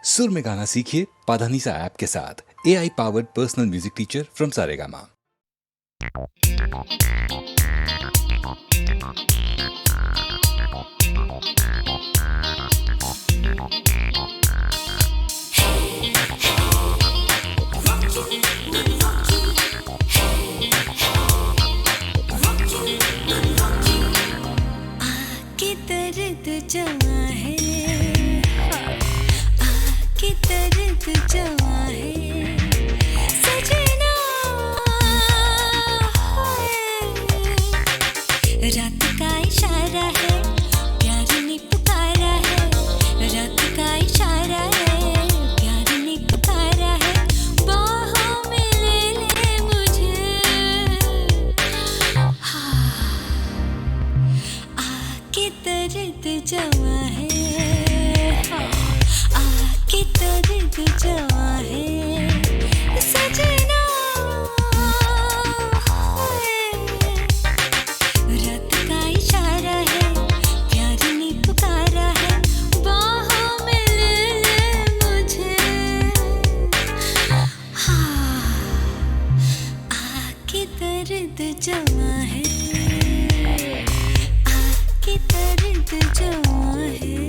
सुर में गाना सीखिए पाधानीसा ऐप के साथ। AI powered personal music teacher from Saregama. आके दर्द जमा है, आके दर्द जमा है सजना, रात का इशारा है, प्यार ने पुकारा है, रात का इशारा है, प्यार ने पुकारा है, बाहों में ले ले मुझे, आके दर्द जमा है, आके दर्द जमा है सजना, रात का इशारा है, प्यार ने पुकारा है, बाहों में ले ले मुझे, आके दर्द जमा है, आके दर्द जमा है।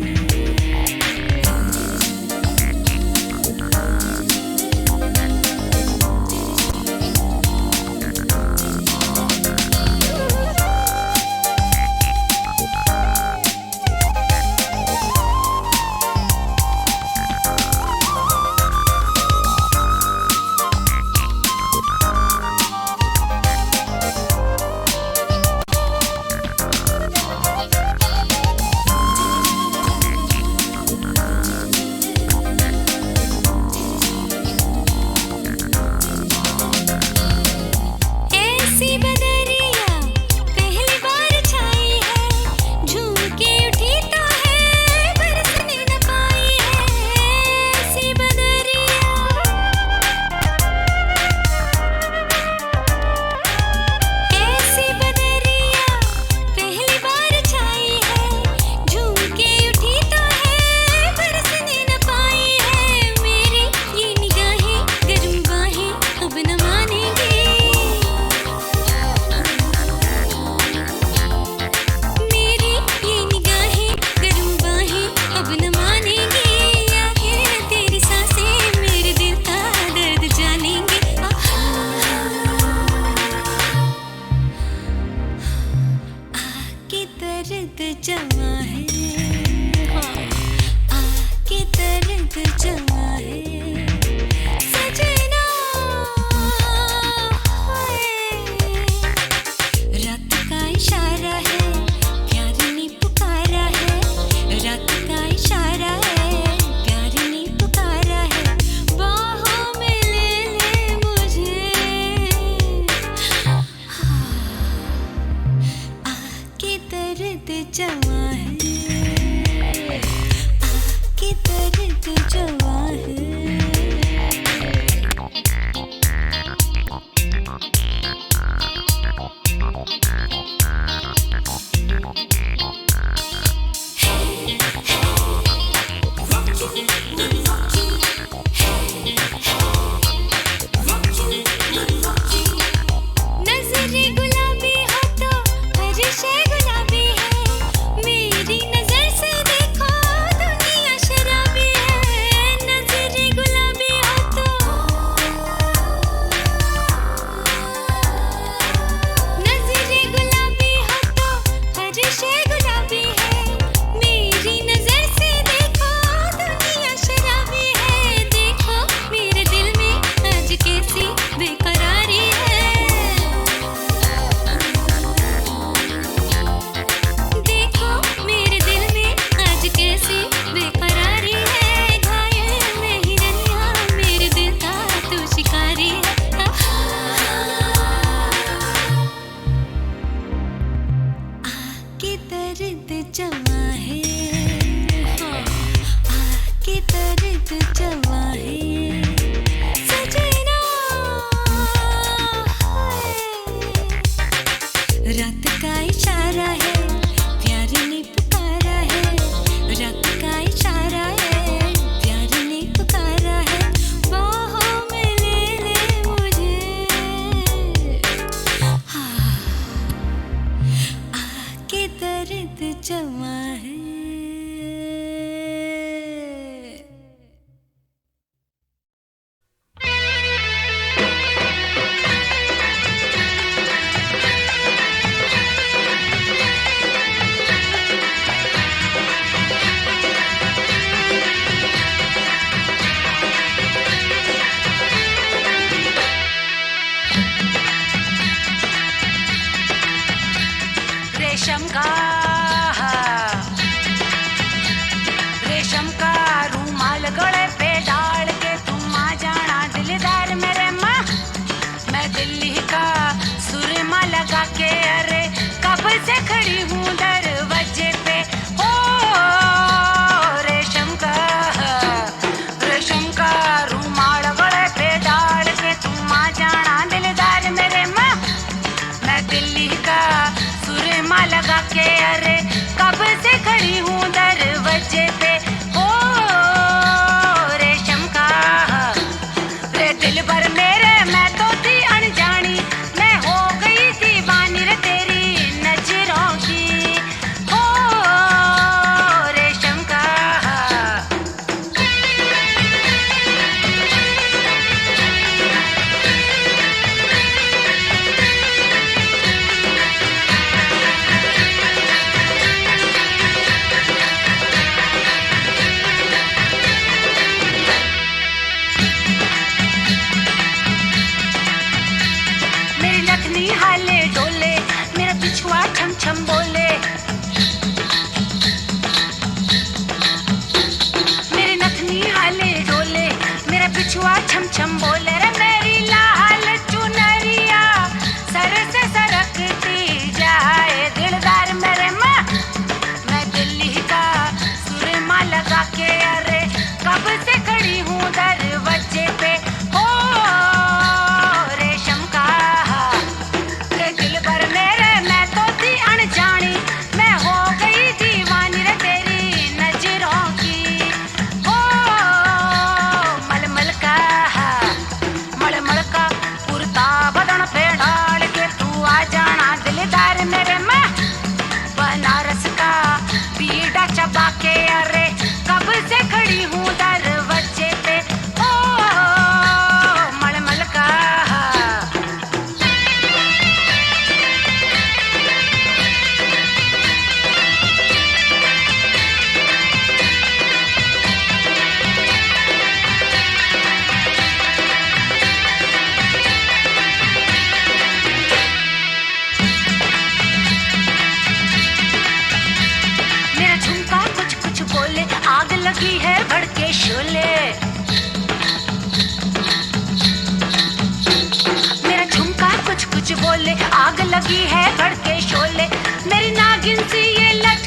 आग लगी है धड़के शोले मेरी नागिन सी ये लट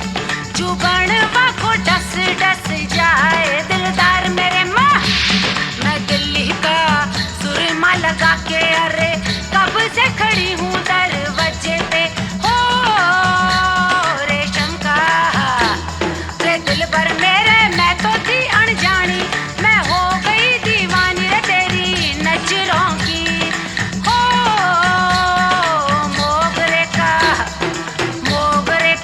जुबान को डस डस जाए दिलदार मेरे माँ मैं दिल्ली का सुरमा लगा के अरे कब से खड़ी हूँ दरवाजे पे हो रेशम का रे दिल भर मेरे मैं तो थी अनजानी मैं हो गई दीवानी रे तेरी नजरों की हो मोगरे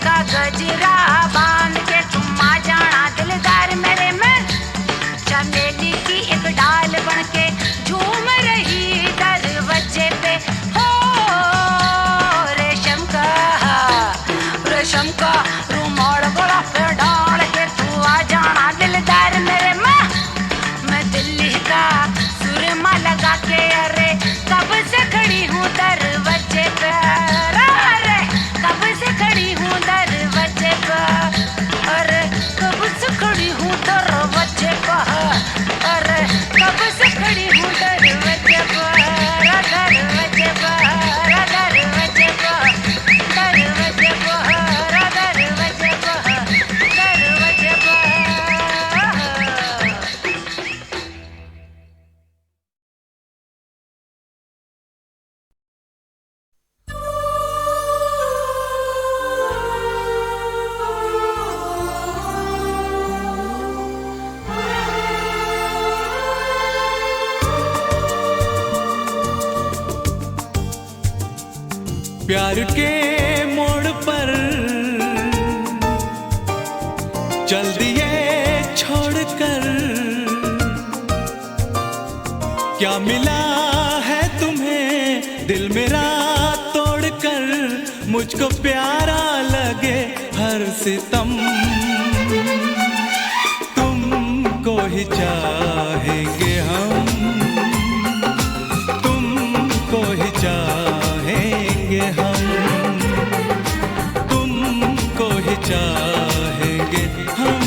का गजरा बांध के तुम आ जाना दिलदार मेरे में चमेली की एक डाल बन के झूम रही दरवाजे पे हो रेशम का रुमाल गला पे डाल के तू आ जाना दिलदार मेरे माँ मैं दिल्ली का सुरमा लगा के अरे कब से खड़ी हूँ दरवाजे पे अरे कब से खड़ी हूँ दरवाजे पे अरे कब से खड़ी हूँ दरवाजे पे अरे कब से खड़ी हूँ दरवाजे पे दरवाजे पे दरवाजे पे दरवाजे पे दरवाजे पे प्यार के मोड़ पर चल दिए छोड़कर क्या मिला है तुम्हें दिल मेरा तोड़कर मुझको प्यारा लगे हर सितम तुमको ही चाहेंगे हम तुमको ही चाहेंगे हम तुमको ही चाहेंगे हम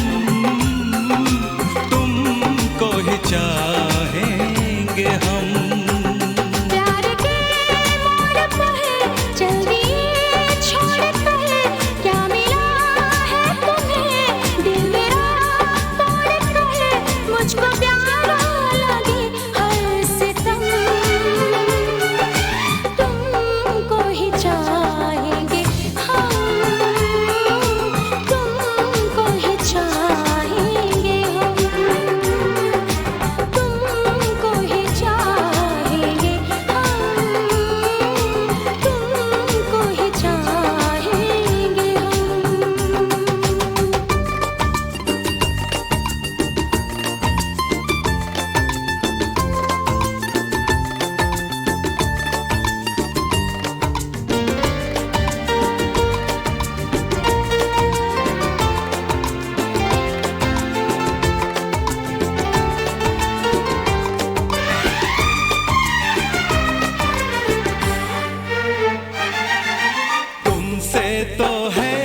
तुमको ही चाहेंगे हम प्यार के मोड़ पर चल दिए छोड़कर क्या मिला है तुम्हें दिल मेरा तोड़कर मुझको प्यारा लगे हर सितम तुमको ही चाहेंगे हम तुमको ही चाहेंगे हम तुमको ही चाहेंगे हम तुमको ही चाहेंगे हम तुमसे तो है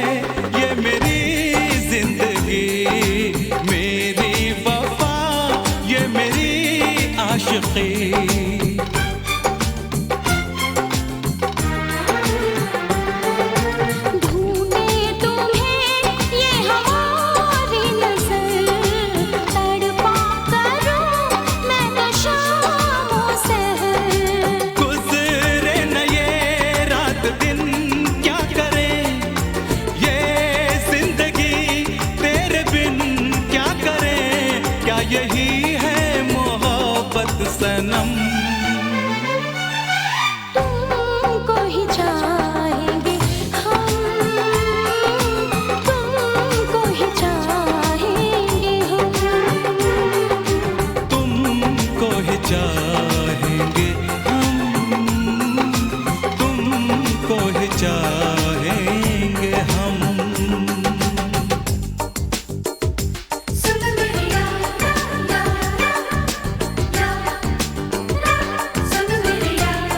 ये मेरी जिंदगी मेरी वफा ये मेरी आशिकी ढूंढे तुम्हें ये हमारी नजर तड़पा करूं मैं तो शामों सहर गुजरे न ये रात दिन क्या करें ये जिंदगी तेरे बिन क्या करें क्या यही है मोहब्बत सनम तुमको ही चाहेंगे हम तुमको ही चाहेंगे हम तुमको ही चाहेंगे हम तुमको ही चाहेंगे हम सुन मेरी यार सुन मेरी यार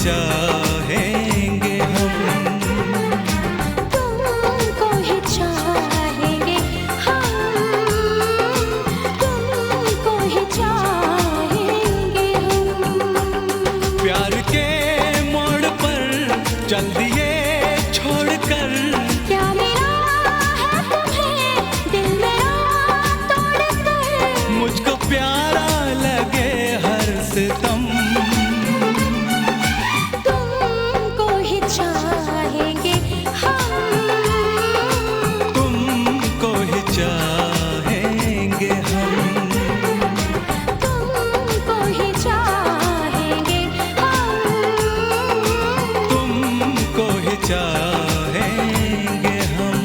चाहेंगे हम। तुमको ही चाहेंगे हम, तुमको ही चाहेंगे हम। प्यार के मोड़ पर चल दिए छोड़कर, क्या मिला है तुम्हें दिल मेरा तोड़कर? मुझको प्यारा लगे हर सितम। तुमको ही चाहेंगे हम, तुमको ही चाहेंगे हम। तुमको ही चाहेंगे हम। तुमको ही चाहेंगे हम।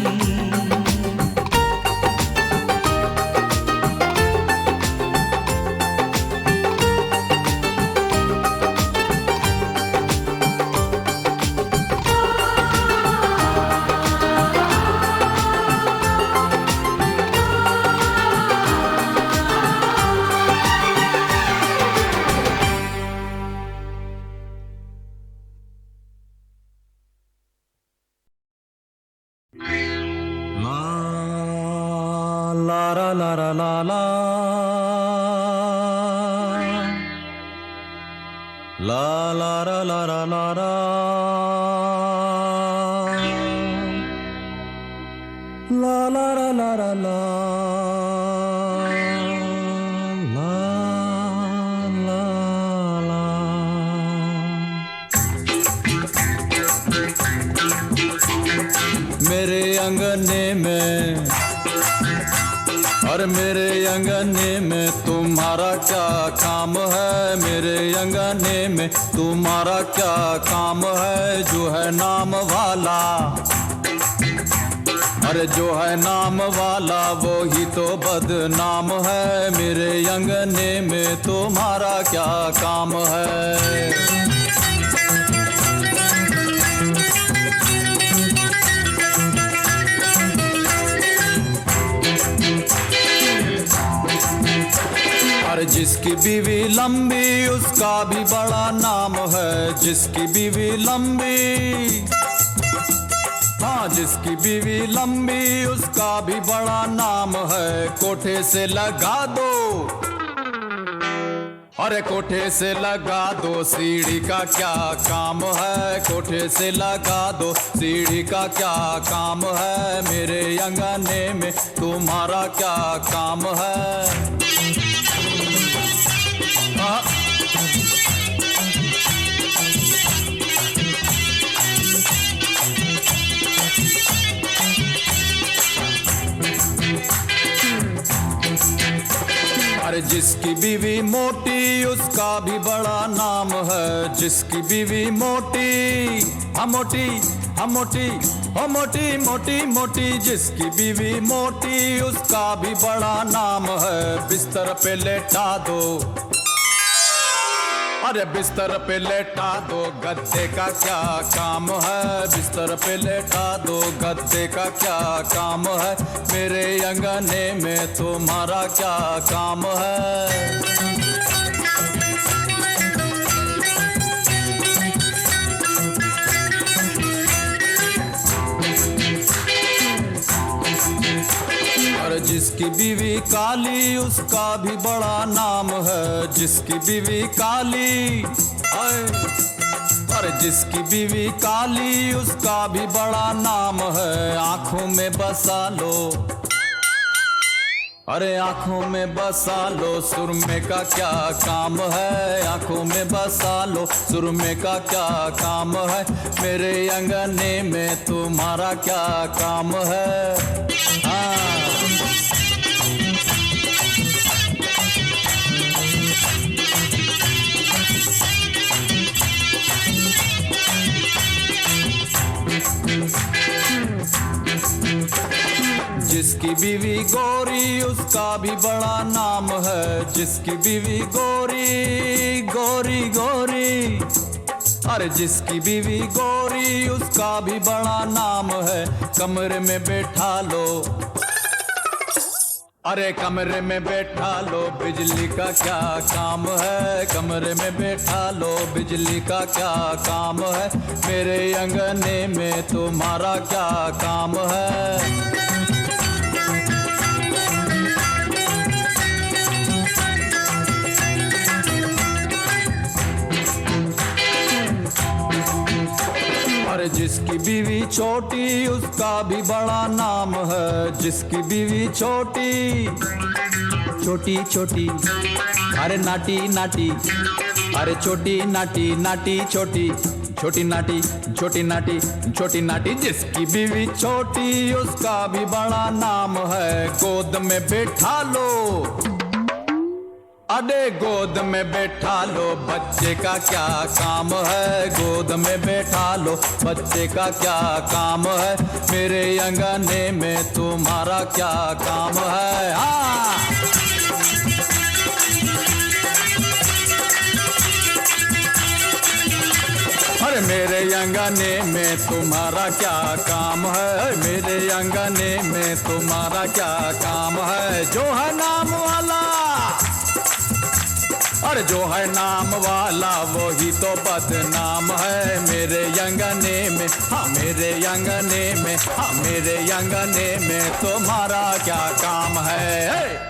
La la la la la la la la la la la la la la la la la la la मेरे अंगने में और मेरे अंगने में तुम्हारा क्या काम है? मेरे अंगने में तुम्हारा क्या काम है? जो है नाम वाला, अरे जो है नाम वाला वो ही तो बदनाम है। मेरे अंगने में तुम्हारा क्या काम है? और जिसकी बीवी लंबी उसका भी बड़ा नाम है। जिसकी बीवी लंबी, हाँ जिसकी बीवी लंबी उसका भी बड़ा नाम है। कोठे से लगा दो, अरे कोठे से लगा दो सीढ़ी का क्या काम है? कोठे से लगा दो सीढ़ी का क्या काम है? मेरे अंगने में तुम्हारा क्या काम है? अरे जिसकी बीवी मोटी उसका भी बड़ा नाम है। जिसकी बीवी मोटी, हम मोटी, हम मोटी, हम मोटी मोटी मोटी। जिसकी बीवी मोटी उसका भी बड़ा नाम है। बिस्तर पे लेटा दो, अरे बिस्तर पे लेटा दो गद्दे का क्या काम है? बिस्तर पे लेटा दो गद्दे का क्या काम है? मेरे अंगने में तुम्हारा क्या काम है? और जिसकी बीवी काली उसका भी बड़ा नाम है। जिसकी बीवी काली, और जिसकी बीवी काली उसका भी बड़ा नाम है। आंखों में बसा लो, अरे आंखों में बसा लो सुरमे का क्या काम है? आंखों में बसा लो सुरमे का क्या काम है? मेरे अंगने में तुम्हारा क्या काम है? हाँ जिसकी बीवी गोरी उसका भी बड़ा नाम है। जिसकी बीवी गोरी गोरी गोरी, अरे जिसकी बीवी गोरी उसका भी बड़ा नाम है। कमरे में बैठा लो, अरे कमरे में बैठा लो बिजली का क्या काम है, कमरे में बैठा लो बिजली का क्या काम है, मेरे अंगने में तुम्हारा क्या काम है। अरे जिसकी बीवी छोटी उसका भी बड़ा नाम है, जिसकी बीवी छोटी छोटी छोटी, अरे नाटी नाटी, अरे छोटी नाटी नाटी छोटी, छोटी नाटी छोटी नाटी छोटी नाटी, जिसकी बीवी छोटी उसका भी बड़ा नाम है। गोद में बैठा लो, अरे गोद में बैठा लो बच्चे का क्या काम है, गोद में बैठा लो बच्चे का क्या काम है, मेरे अंगने में तुम्हारा क्या काम है। हाँ अरे मेरे अंगने में तुम्हारा क्या काम है, मेरे अंगने में तुम्हारा क्या काम है। जो है नाम वाला, अरे जो है नाम वाला वही तो बदनाम है, मेरे अंगने में, हाँ मेरे अंगने में, हाँ मेरे अंगने में तुम्हारा क्या काम है।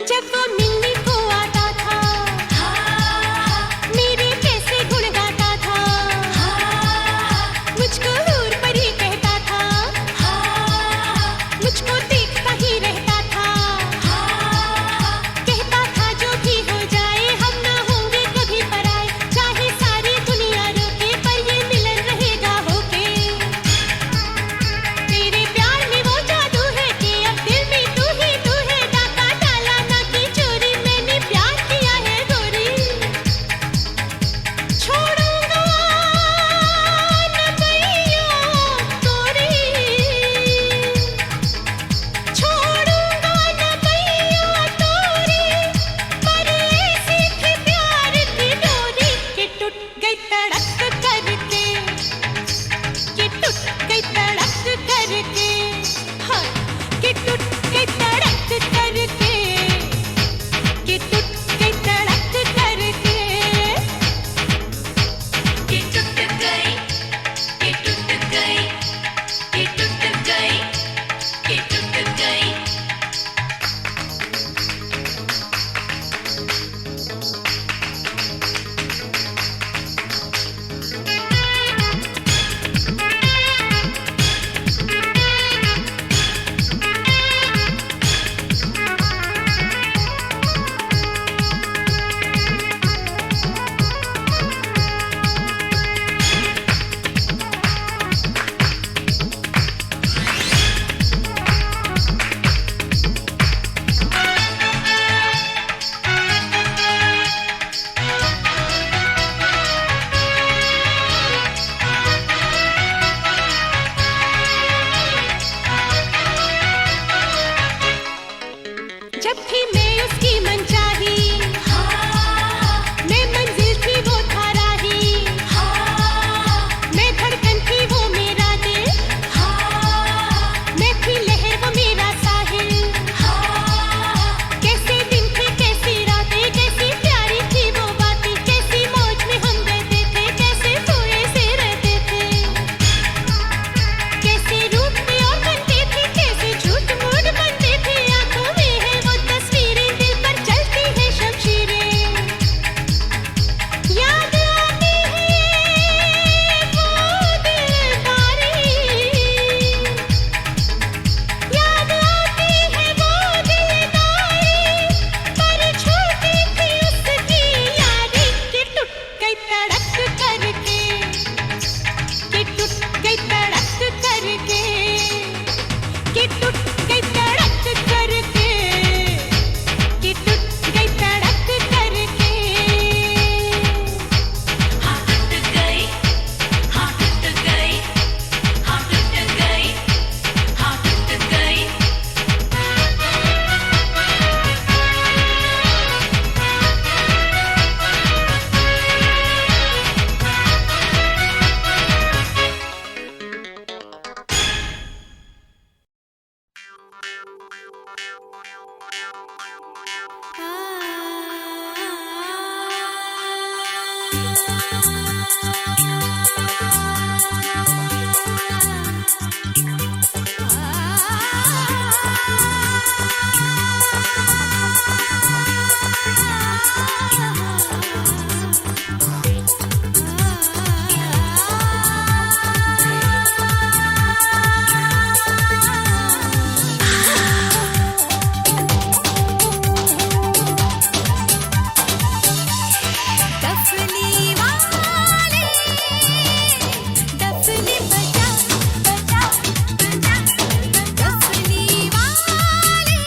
जब वो मिलने को आता था मेरे कैसे गुण गाता था मुझको हूर परी कहता था मुझको देखता ही रहता था कहता था जो भी हो जाए हम ना होंगे कभी पराए चाहे सारी दुनिया रोके पर ये मिलन रहेगा होके तेरे प्यार में वो जादू है कि अब दिल में तू है डाका डाला ना की चोरी मैंने प्यार किया है गोरी छोड़ूंगा न भैया तोरी छोड़ूंगा न भैया तोरी पर ऐसी थी प्यार की डोरी कि टूट गई तड़क करके कि टूट गई तड़क करके हाँ कि टूट गई तड़क करके कि टूट गई तड़क करके कि टूट गई कि टूट गई कि टूट गई कि टूट गई जब भी मैं उसकी मनचाही मैं मंजिल थी वो था राही मैं धड़कन थी वो मेरा दिल मैं थी लहर वो मेरा साहिल कैसे दिन थे कैसी रातें कैसी प्यारी थी वो बातें कैसी मौज में हम रहते थे कैसे सोए से रहते थे कैसे रूठते और बनते थे कैसे झूठ मूठ बनते थे आंखों में है वो तस्वीरें दिल पर चलती है शमशीरें याद आती है वो दिलदारी याद आती है वो दिलदारी पर छूटी थी उसकी यारी कि टूट गई तड़क करके कि टूट गई तड़क करके कि टूट गई तड़क करके कि टूट गई तड़क करके हाँ टूट गई हाँ टूट गई हाँ टूट गई हाँ टूट गई डफली वाले डफली बजा बजा बजा डफली वाले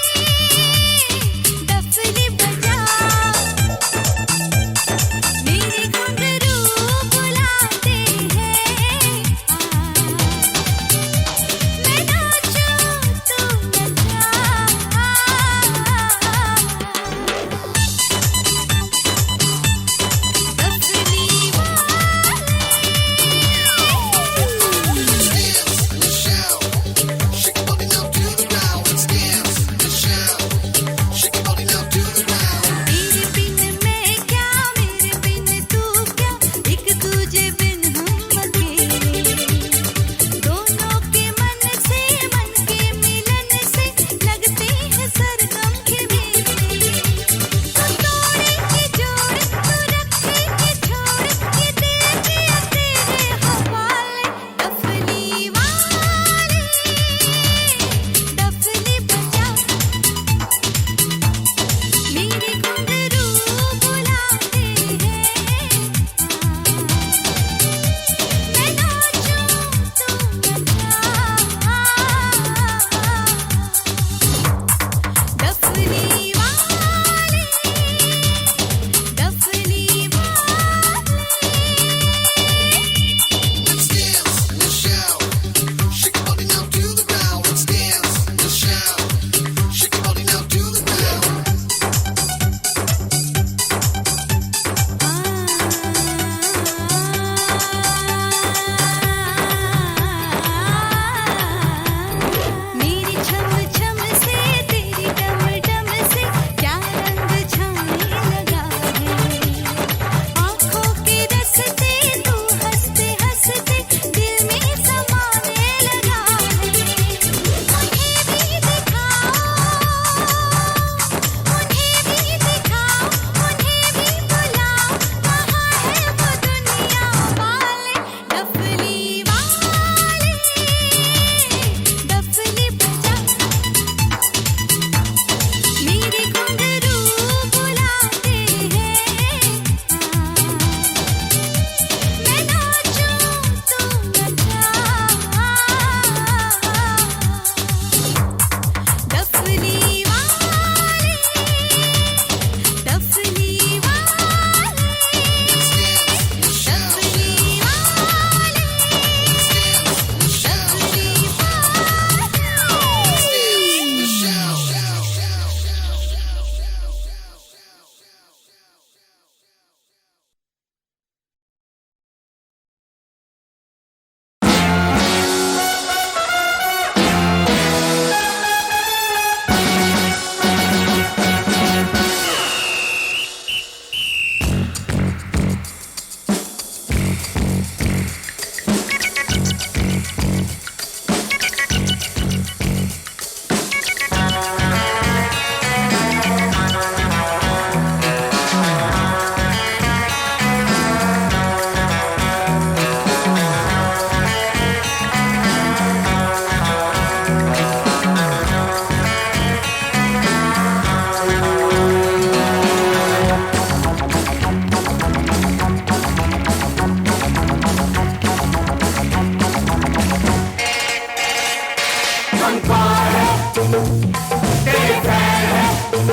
जब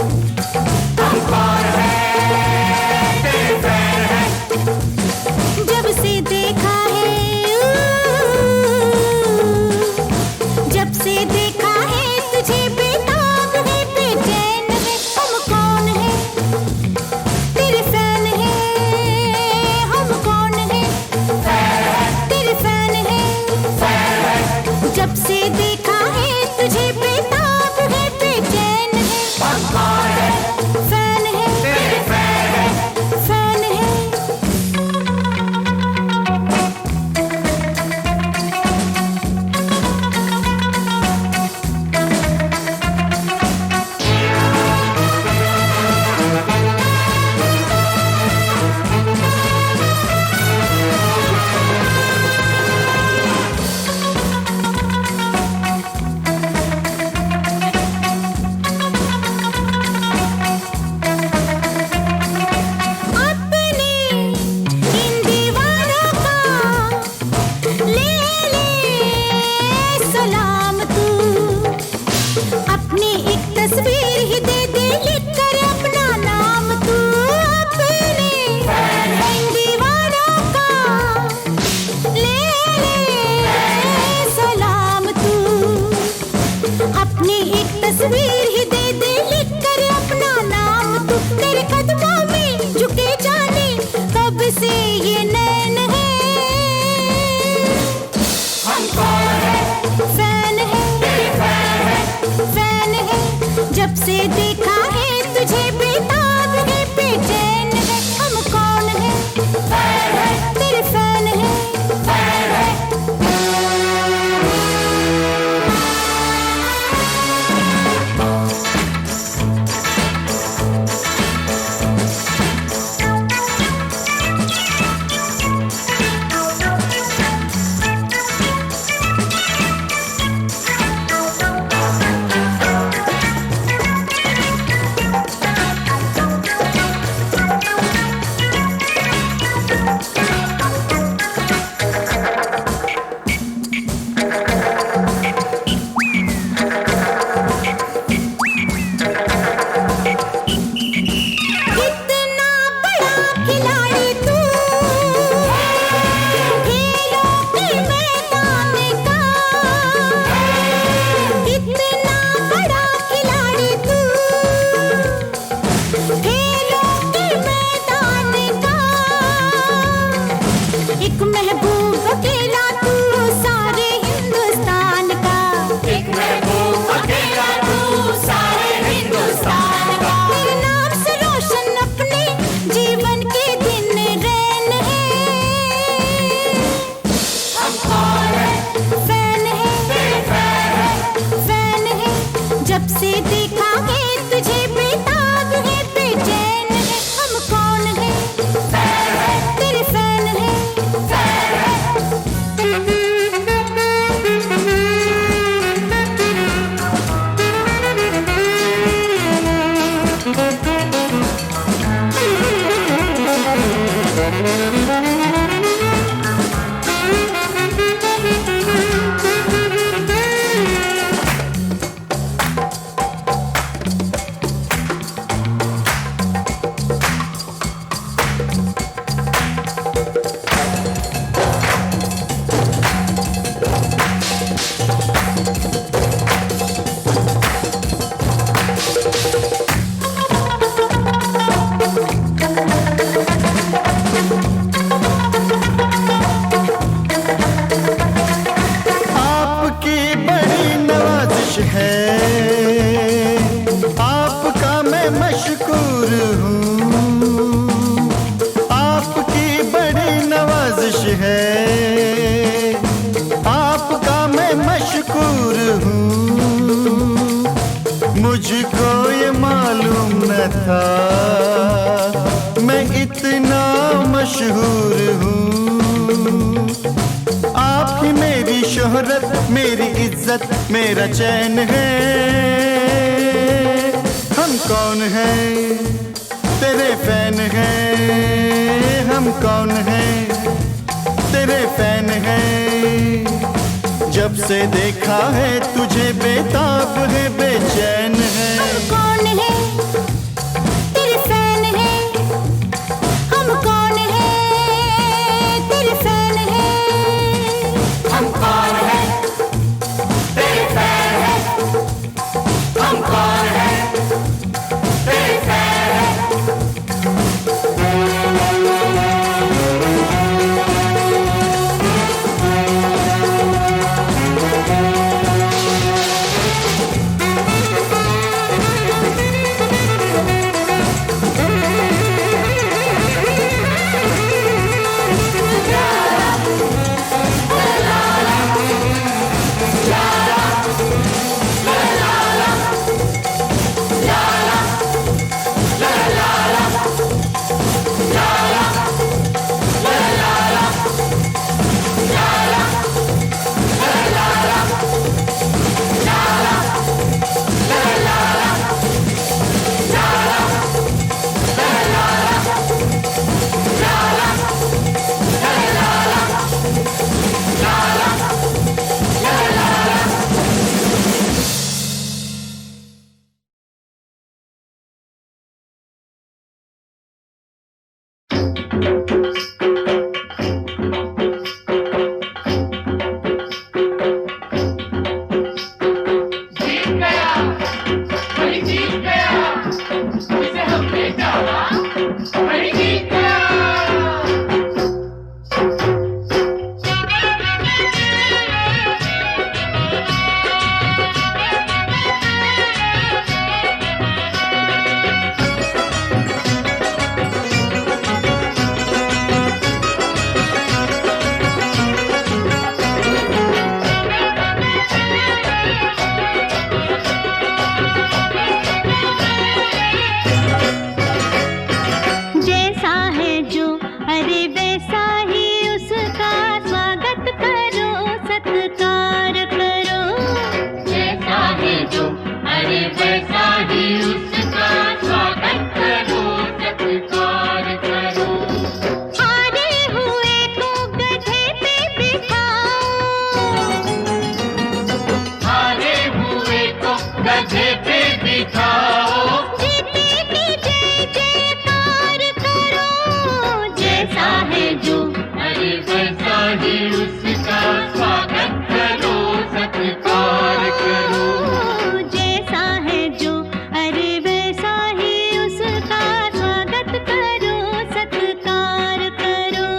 से देखा है, जब से देखा है तुझे बेताब है, बेचैन है, हम कौन है, तेरे फैन है, हम कौन है, तेरे फैन है, जब से देखा है तुझे बेताब है, बेचैन है, फैन है, फैन है। अपने इन दीवारों का ले ले सलाम तू, अपनी एक तस्वीर ही दे दे लिख कर अपना नाम तू, अपने इन दीवारों का ले ले सलाम तू, अपनी एक तस्वीर ही दे दे लिख कर अपना नाम तू, तेरे कदमों में झुके जाने कब से ये नैन है, फैन है, फैन है, जब से देखा है तुझे बेताब है, बेचैन है, हम कौन है, तेरे फैन है। कितना बड़ा खिलाड़ी तू, खेलों के मैदान का, कितना बड़ा खिलाड़ी तू, खेलों के मैदान का, एक महबूब अकेला तू सारे हिंदुस्तान का, एक महबूब अकेला तू सारे हिंदुस्तान का, तेरे नाम से रोशन अपने जीवन के दिन रैन है, फैन है, फैन है, जब से देखा है तुझे बेताब है, बेचैन है, हम कौन है, तेरे फैन है। आपकी बड़ी नवाजिश है, आपका मैं मशकूर हूँ, आपकी बड़ी नवाजिश है, आपका मैं मशकूर हूँ, मुझको ये मालूम न था मैं इतना मशहूर हूँ, आप ही मेरी शोहरत, मेरी इज्जत, मेरा चैन है, हम कौन हैं, तेरे फैन हैं, हम कौन हैं, तेरे फैन हैं, जब से देखा है तुझे बेताब है, बेचैन है। हम कौन है, उसे हमने डाला वही गीता। जैसा है जो अरे वैसा ही उसका स्वागत करो सत्कार करो। जैसा है जो अरे वैसा ही उसका स्वागत करो सत्कार करो। हारे हुए को गधे पे बिठाओ, हारे हुए को गधे पे बिठाओ। जीते की जय जयकार करो। जैसा है जो अरे वैसा ही उसका स्वागत करो सत्कार करो। जैसा है जो अरे वैसा ही उसका स्वागत करो सत्कार करो।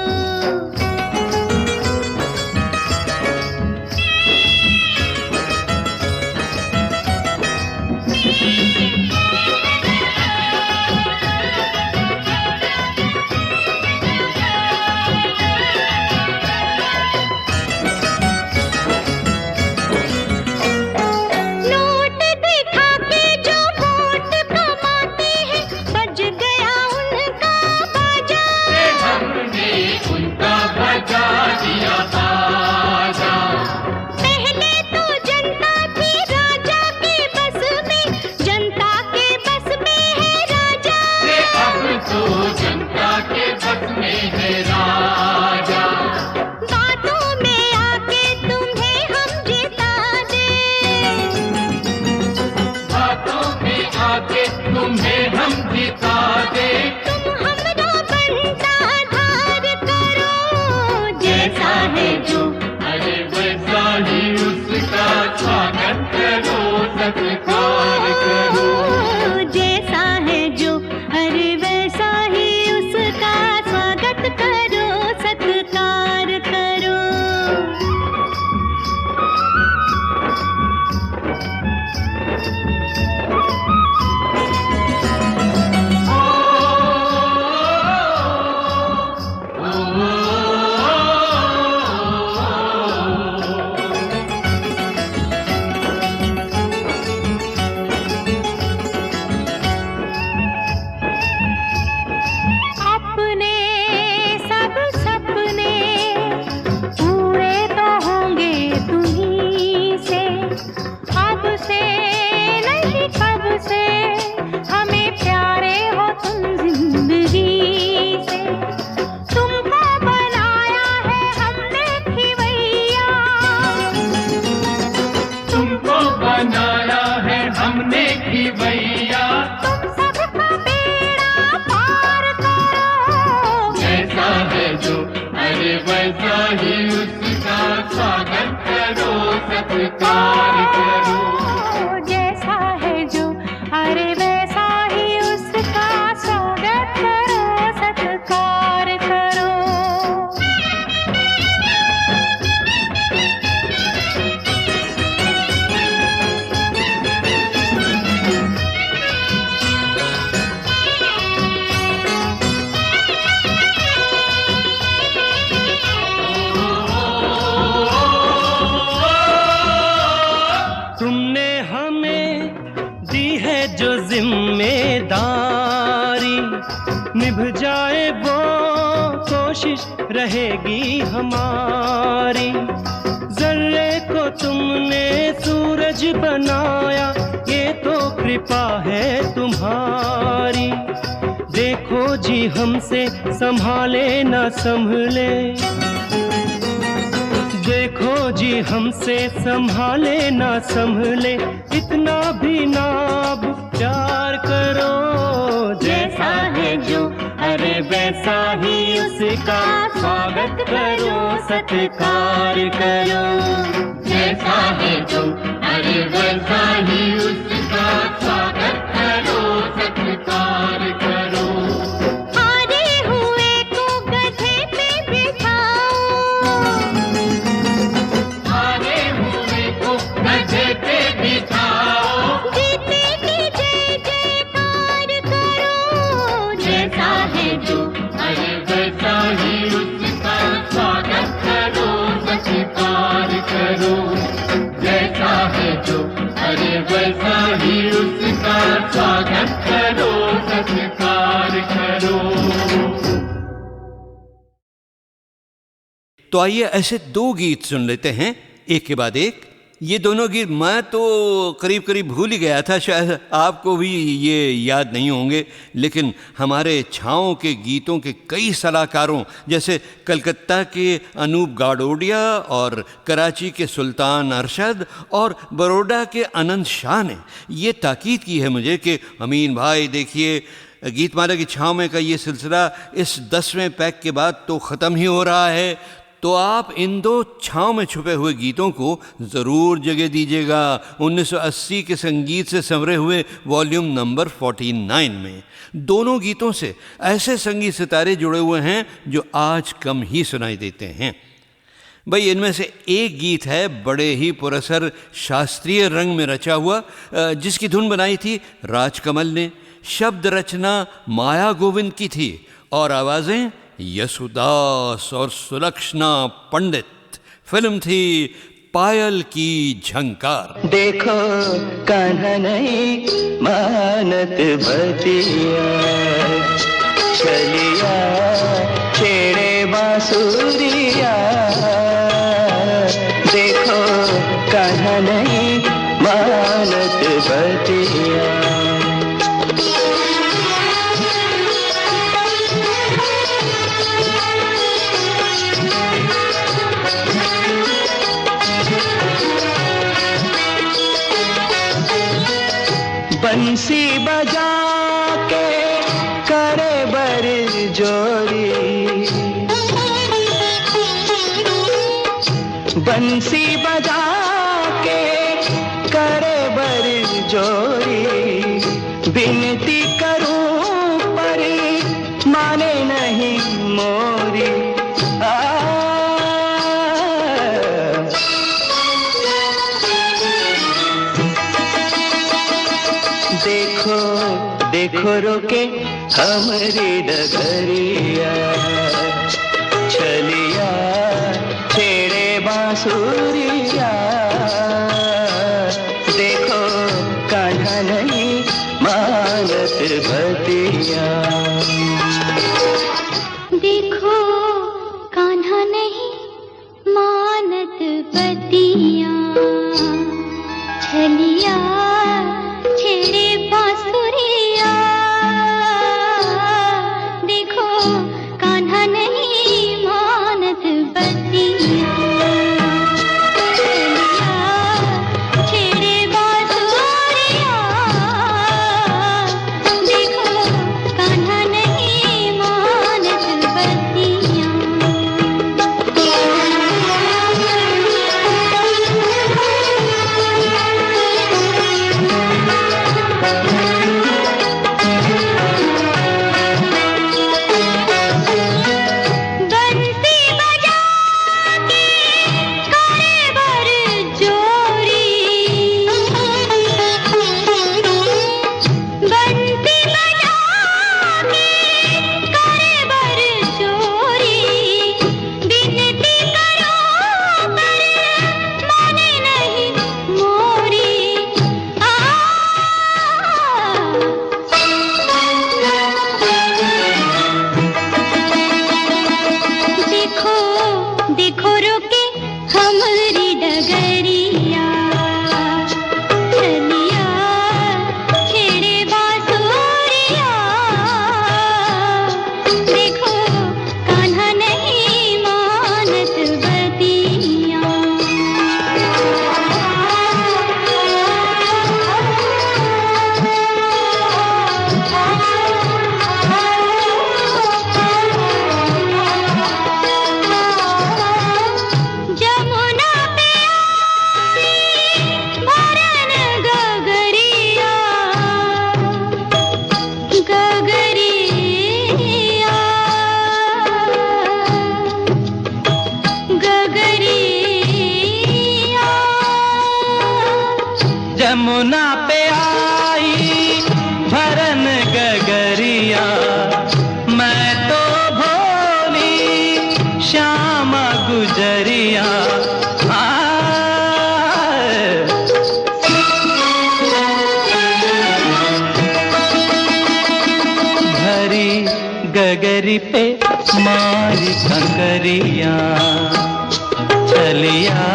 नोट दिखा के जो वोट कमाते हैं बज गया उनका बाजा। हमने उनका बजा दिया बाजा। पहले तो जनता थी राजा के बस में, जनता के बस में है राजा। अब तो जनता के बस में है राजा। बातों में आके तुम्हें हम जिता दे, बातों में आके तुम्हें हम जिता दे। तुम हमरा बनता धार करो। जैसा है जो अरे वैसा ही उसका स्वागत करो सत्कार करो। जैसा है जो अरे वैसा ही उसका स्वागत करो सत्कार करो। अपने सब सपने पूरे तो होंगे तुम्हीं से। अब से नहीं कब से हमें प्यारे हो तुम जिंदगी से। तुमको बनाया है हमने खिवैया, तुमको बनाया है हमने खिवैया। तुम सबका बेड़ा पार करो। जैसा है जो अरे वैसा ही उसका स्वागत करो सत्कार करो। जैसा है जो अरे वैसा ही उसका स्वागत करो सत्कार करो। तुमने हमें दी है जो जिम्मेदारी, निभ जाए वो कोशिश रहेगी हमारी। जर्रे को तुमने सूरज बनाया, ये तो कृपा है तुम्हारी। देखो जी हमसे संभाले न संभले, देखो जी हमसे संभाले ना संभले, इतना भी ना अब प्यार करो। जैसा है जो अरे वैसा ही उसका स्वागत करो सत्कार करो। जैसा है जो अरे वैसा ही उसका स्वागत करो सत्कार तो आइए ऐसे 2 गीत सुन लेते हैं एक के बाद एक। ये दोनों गीत मैं तो करीब करीब भूल ही गया था, शायद आपको भी ये याद नहीं होंगे, लेकिन हमारे छाँव के गीतों के कई सलाहकारों जैसे कलकत्ता के अनूप गाडोडिया और कराची के सुल्तान अरशद और बड़ौदा के अनंत शाह ने ये ताकीद की है मुझे कि अमीन भाई देखिए, गीतमाला की छाँव में का ये सिलसिला इस 10वें पैक के बाद तो ख़त्म ही हो रहा है, तो आप इन 2 छाँव में छुपे हुए गीतों को ज़रूर जगह दीजिएगा 1980 के संगीत से संवरे हुए वॉल्यूम नंबर 49 में। दोनों गीतों से ऐसे संगीत सितारे जुड़े हुए हैं जो आज कम ही सुनाई देते हैं। भाई इनमें से एक गीत है बड़े ही पुरअसर शास्त्रीय रंग में रचा हुआ, जिसकी धुन बनाई थी राजकमल ने, शब्द रचना माया गोविंद की थी और आवाज़ें यसुदास और सुलक्षणा पंडित। फिल्म थी पायल की झंकार। देखो कान्हा नहीं मानत बतिया, चलिया छेड़े बांसुरिया। देखो कान्हा नहीं मानत बतिया। बंसी बजा के करे बर जोरी, बंसी बजा के करे बर जोरी। विनती करूं पर माने नहीं मोरी। देखो देखो रोके हमरी डगरिया, चलिया छेड़े बांसुरिया। देखो कान्हा नहीं मानत बतिया। देखो कान्हा नहीं मानत बतिया, छलिया छेड़े बांसुरिया। देखो कान्हा नहीं मानत बतिया, छलिया छेड़े बांसुरिया। देखो कान्हा नहीं मानत बतिया। यमुना पे आई भरन गगरिया, मैं तो भोली श्यामा गुजरिया। भरी गगरी पे मारी कंकरिया चलिया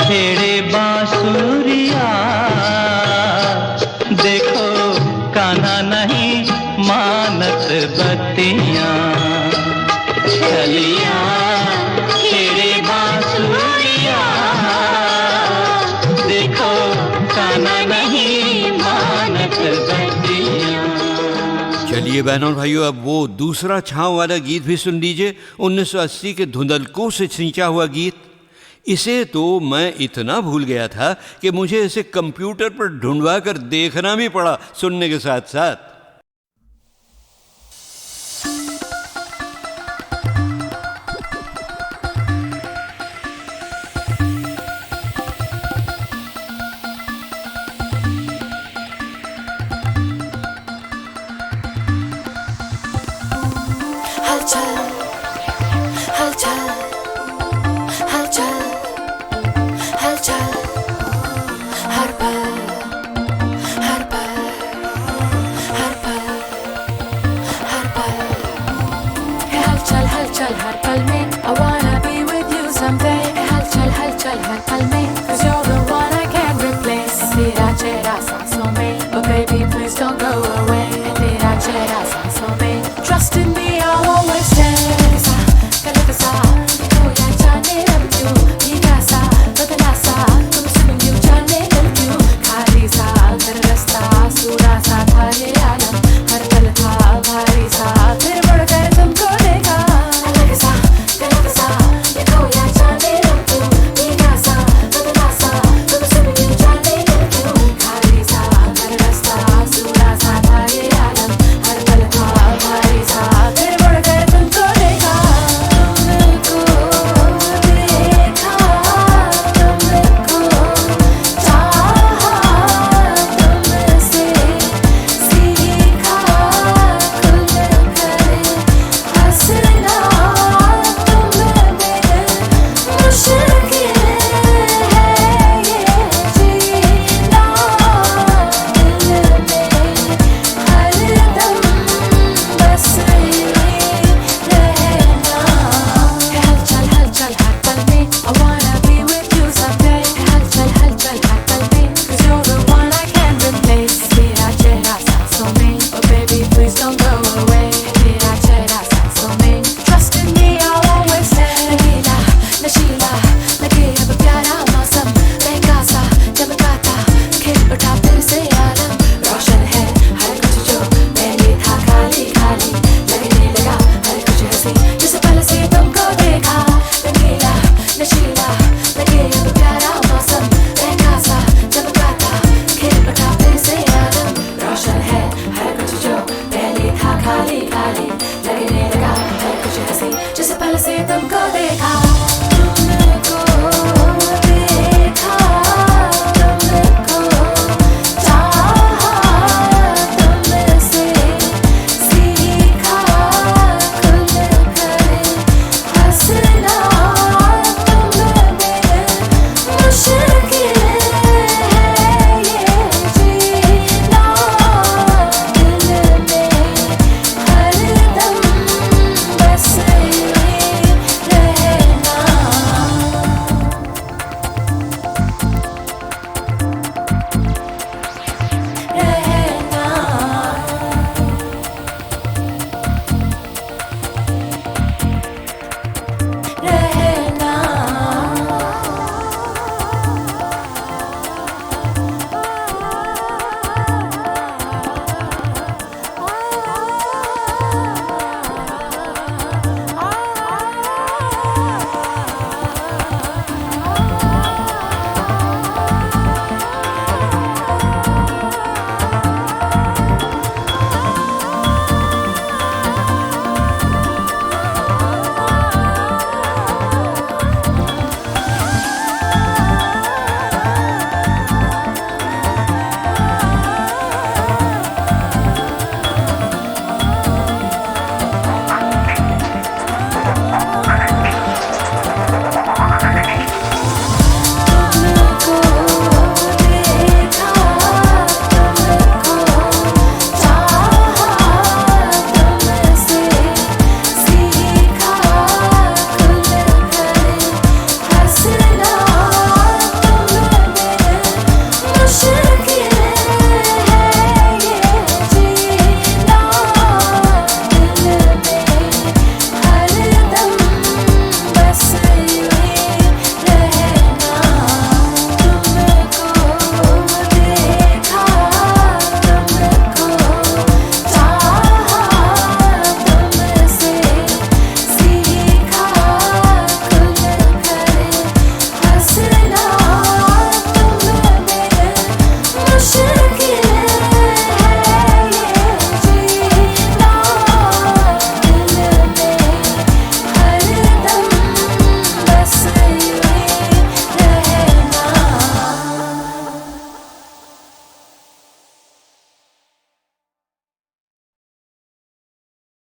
छेड़े बांसुरिया देखो कान्हा नहीं मानत बत्तियां चलिया छेड़े बांसुरिया देखो कान्हा नहीं मानत बत्तियां। चलिए बहनों और भाइयों, अब वो दूसरा छाँव वाला गीत भी सुन लीजिए, 1980 के धुंधलकों से सींचा हुआ गीत। इसे तो मैं इतना भूल गया था कि मुझे इसे कंप्यूटर पर ढूंढवा कर देखना भी पड़ा सुनने के साथ साथ। हलचल हलचल हलचल हलचल हर पल हर पल हर पल हर पल हलचल हलचल हर पल में I wanna be with you someday हलचल हलचल हर पल